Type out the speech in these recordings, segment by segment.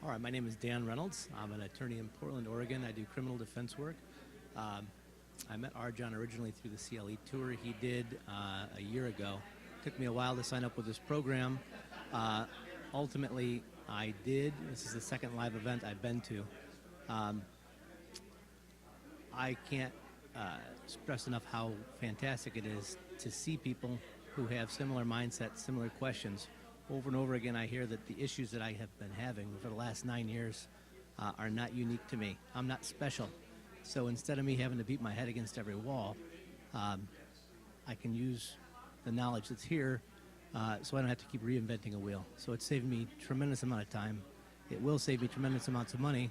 All right, my name is Dan Reynolds. I'm an attorney in Portland, Oregon. I do criminal defense work. I met Rjon originally through the CLE tour he did a year ago. Took me a while to sign up with this program. Ultimately, I did. This is the second live event I've been to. I can't stress enough how fantastic it is to see people who have similar mindsets, similar questions. Over and over again, I hear that the issues that I have been having for the last 9 years are not unique to me. I'm not special. So instead of me having to beat my head against every wall, I can use the knowledge that's here so I don't have to keep reinventing a wheel. So it's saved me a tremendous amount of time. It will save me tremendous amounts of money,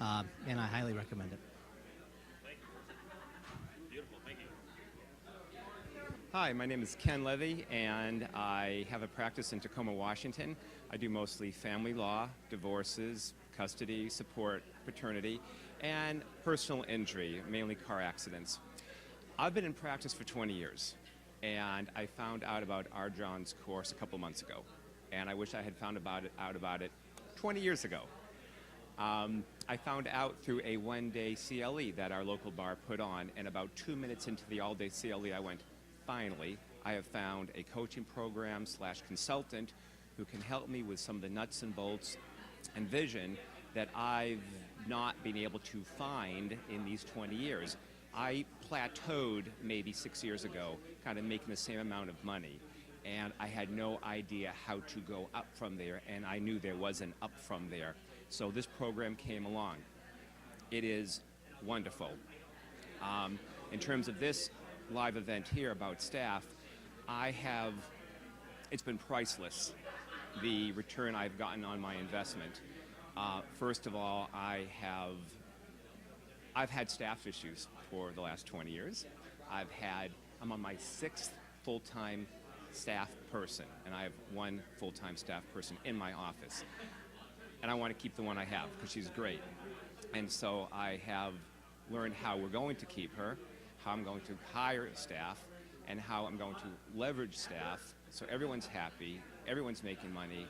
and I highly recommend it. Beautiful, thank you. Hi, my name is Ken Levy, and I have a practice in Tacoma, Washington. I do mostly family law, divorces, custody, support, paternity, and personal injury, mainly car accidents. I've been in practice for 20 years, and I found out about Rjon's course a couple months ago, and I wish I had found out about it 20 years ago. I found out through a one-day CLE that our local bar put on, and about 2 minutes into the all-day CLE, I went, finally, I have found a coaching program / consultant who can help me with some of the nuts and bolts and vision that I've not been able to find in these 20 years. I plateaued maybe 6 years ago, kind of making the same amount of money, and I had no idea how to go up from there, and I knew there was an up from there. So this program came along. It is wonderful. In terms of this live event here about staff, it's been priceless, the return I've gotten on my investment. First of all, I've had staff issues for the last 20 years. I'm on my 6th full-time staff person, and I have 1 full-time staff person in my office. And I want to keep the one I have because she's great. And so I have learned how we're going to keep her, how I'm going to hire staff, and how I'm going to leverage staff so everyone's happy, everyone's making money,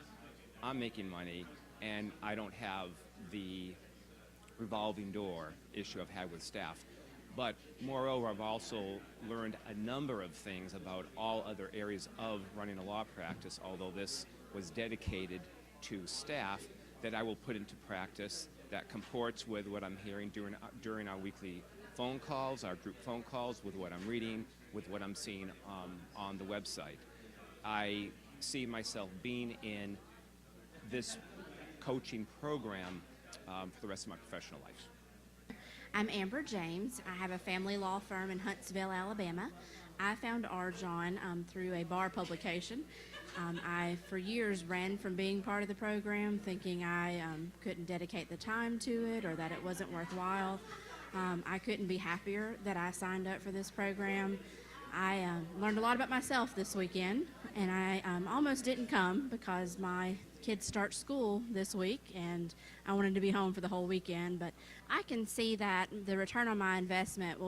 I'm making money, and I don't have the revolving door issue I've had with staff. But moreover, I've also learned a number of things about all other areas of running a law practice, although this was dedicated to staff, that I will put into practice that comports with what I'm hearing during our weekly phone calls, our group phone calls, with what I'm reading, with what I'm seeing on the website. I see myself being in this coaching program for the rest of my professional life. I'm Amber James. I have a family law firm in Huntsville, Alabama. I found Rjon through a bar publication. I, for years, ran from being part of the program, thinking I couldn't dedicate the time to it or that it wasn't worthwhile. I couldn't be happier that I signed up for this program. I learned a lot about myself this weekend, and I almost didn't come because my kids start school this week, and I wanted to be home for the whole weekend. But I can see that the return on my investment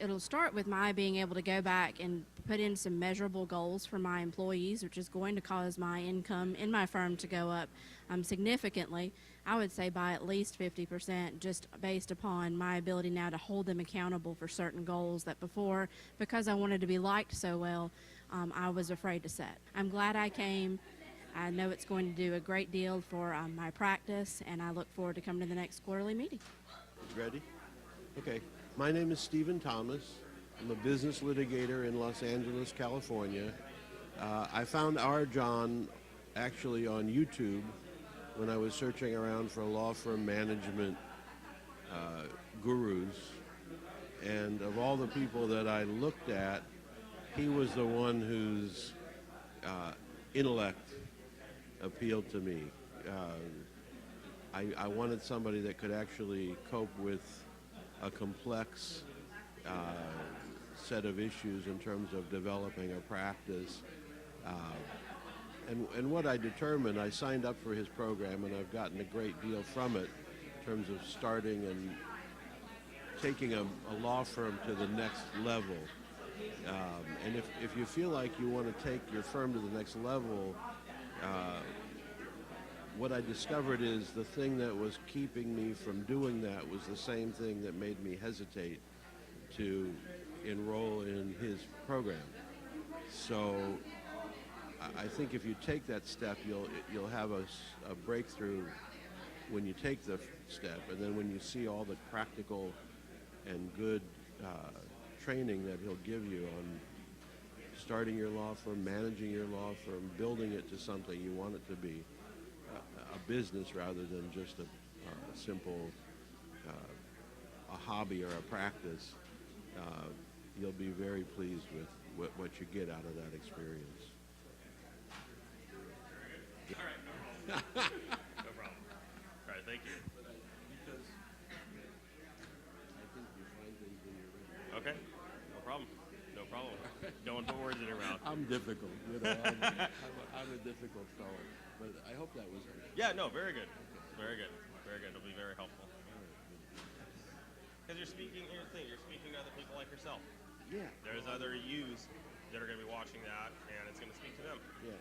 it'll start with my being able to go back and put in some measurable goals for my employees, which is going to cause my income in my firm to go up significantly. I would say by at least 50%, just based upon my ability now to hold them accountable for certain goals that before, because I wanted to be liked so well, I was afraid to set. I'm glad I came. I know it's going to do a great deal for my practice, and I look forward to coming to the next quarterly meeting. Ready? Okay. My name is Stephen Thomas. I'm a business litigator in Los Angeles, California. I found Rjon actually on YouTube when I was searching around for law firm management gurus. And of all the people that I looked at, he was the one whose intellect appealed to me. I wanted somebody that could actually cope with a complex set of issues in terms of developing a practice. And what I determined, I signed up for his program, and I've gotten a great deal from it in terms of starting and taking a law firm to the next level. And if you feel like you want to take your firm to the next level, what I discovered is the thing that was keeping me from doing that was the same thing that made me hesitate to enroll in his program. So I think if you take that step, you'll have a breakthrough when you take the step, and then when you see all the practical and good training that he'll give you on starting your law firm, managing your law firm, building it to something you want it to be, a business rather than just a simple a hobby or a practice. You'll be very pleased with what you get out of that experience. All right. No problem. All right, thank you. Because I think you find things when you're ready. Okay, no problem. No problem. Don't want to put words in your mouth. I'm difficult, I'm a difficult fellow, but I hope that was good. Yeah, no, very good. Very good. Very good. It'll be very helpful. Because you're speaking, here's the thing, you're speaking to other people like yourself. Yeah. There's other yous that are going to be watching that, and it's going to speak to them. Yeah.